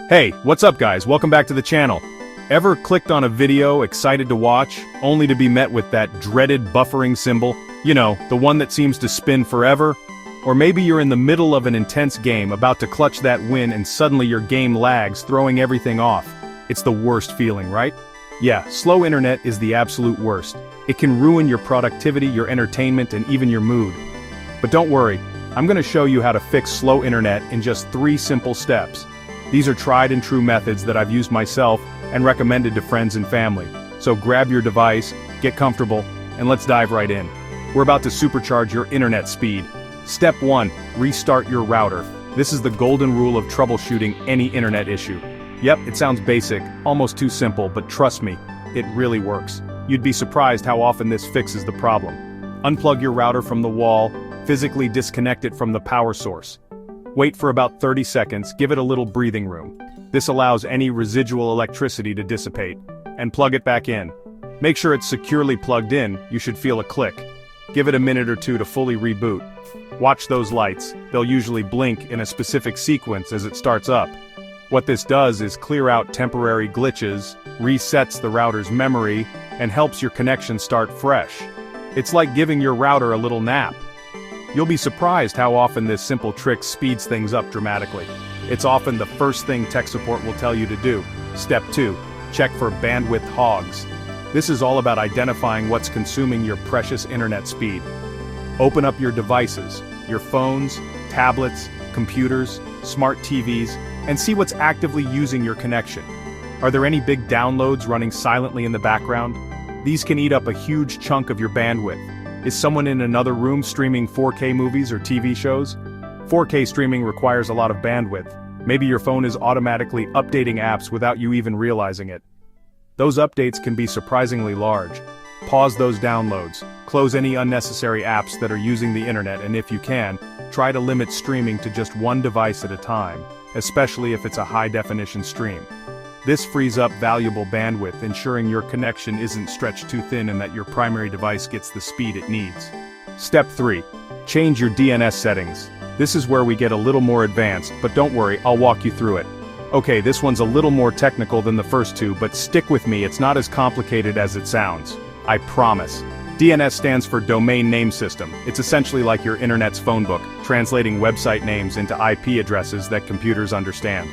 Hey, what's up guys? Welcome back to the channel. Ever clicked on a video excited to watch, only to be met with that dreaded buffering symbol? You know, the one that seems to spin forever? Or maybe you're in the middle of an intense game, about to clutch that win and suddenly your game lags, throwing everything off. It's the worst feeling, right? Yeah, slow internet is the absolute worst. It can ruin your productivity, your entertainment, and even your mood. But don't worry, I'm gonna show you how to fix slow internet in just 3 simple steps. These are tried and true methods that I've used myself and recommended to friends and family. So grab your device, get comfortable, and let's dive right in. We're about to supercharge your internet speed. Step 1, restart your router. This is the golden rule of troubleshooting any internet issue. Yep, it sounds basic, almost too simple, but trust me, it really works. You'd be surprised how often this fixes the problem. Unplug your router from the wall, physically disconnect it from the power source. Wait for about 30 seconds, give it a little breathing room. This allows any residual electricity to dissipate. And plug it back in. Make sure it's securely plugged in, you should feel a click. Give it a minute or two to fully reboot. Watch those lights, they'll usually blink in a specific sequence as it starts up. What this does is clear out temporary glitches, resets the router's memory, and helps your connection start fresh. It's like giving your router a little nap. You'll be surprised how often this simple trick speeds things up dramatically. It's often the first thing tech support will tell you to do. Step 2, check for bandwidth HOGS. This is all about identifying what's consuming your precious internet speed. Open up your devices, your phones, tablets, computers, smart TVs, and see what's actively using your connection. Are there any big downloads running silently in the background? These can eat up a huge chunk of your bandwidth. Is someone in another room streaming 4K movies or TV shows? 4K streaming requires a lot of bandwidth. Maybe your phone is automatically updating apps without you even realizing it. Those updates can be surprisingly large. Pause those downloads, close any unnecessary apps that are using the internet, and if you can, try to limit streaming to just one device at a time, especially if it's a high-definition stream. This frees up valuable bandwidth, ensuring your connection isn't stretched too thin and that your primary device gets the speed it needs. Step 3. Change your DNS settings. This is where we get a little more advanced, but don't worry, I'll walk you through it. Okay, this one's a little more technical than the first two, but stick with me, it's not as complicated as it sounds. I promise. DNS stands for Domain Name System. It's essentially like your internet's phone book, translating website names into IP addresses that computers understand.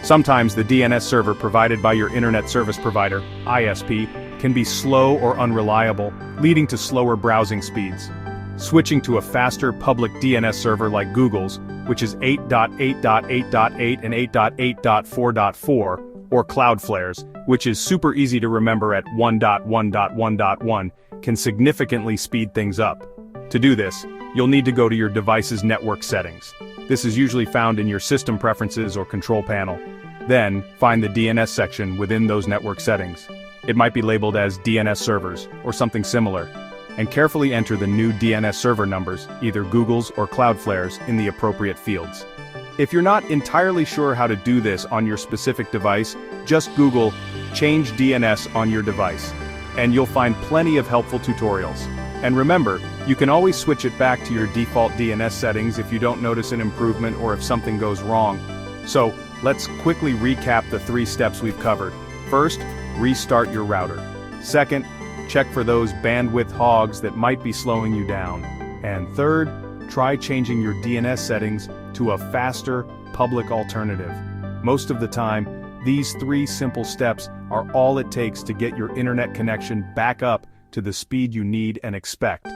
Sometimes the DNS server provided by your internet service provider, ISP, can be slow or unreliable, leading to slower browsing speeds. Switching to a faster public DNS server like Google's, which is 8.8.8.8 and 8.8.4.4, or Cloudflare's, which is super easy to remember at 1.1.1.1, can significantly speed things up. To do this, you'll need to go to your device's network settings. This is usually found in your system preferences or control panel. Then, find the DNS section within those network settings. It might be labeled as DNS servers, or something similar, and carefully enter the new DNS server numbers, either Google's or Cloudflare's, in the appropriate fields. If you're not entirely sure how to do this on your specific device, just Google "change DNS on your device," and you'll find plenty of helpful tutorials. And remember, you can always switch it back to your default DNS settings if you don't notice an improvement or if something goes wrong. So, let's quickly recap the 3 steps we've covered. First, restart your router. Second, check for those bandwidth hogs that might be slowing you down. And third, try changing your DNS settings to a faster, public alternative. Most of the time, these 3 simple steps are all it takes to get your internet connection back up to the speed you need and expect.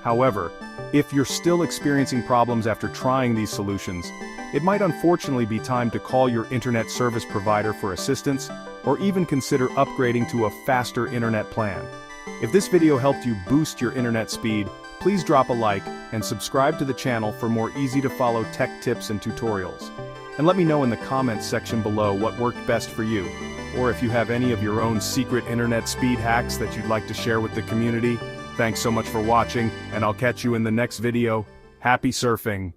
However, if you're still experiencing problems after trying these solutions, it might unfortunately be time to call your internet service provider for assistance, or even consider upgrading to a faster internet plan. If this video helped you boost your internet speed, please drop a like and subscribe to the channel for more easy-to-follow tech tips and tutorials. And let me know in the comments section below what worked best for you, or if you have any of your own secret internet speed hacks that you'd like to share with the community. Thanks so much for watching, and I'll catch you in the next video. Happy surfing!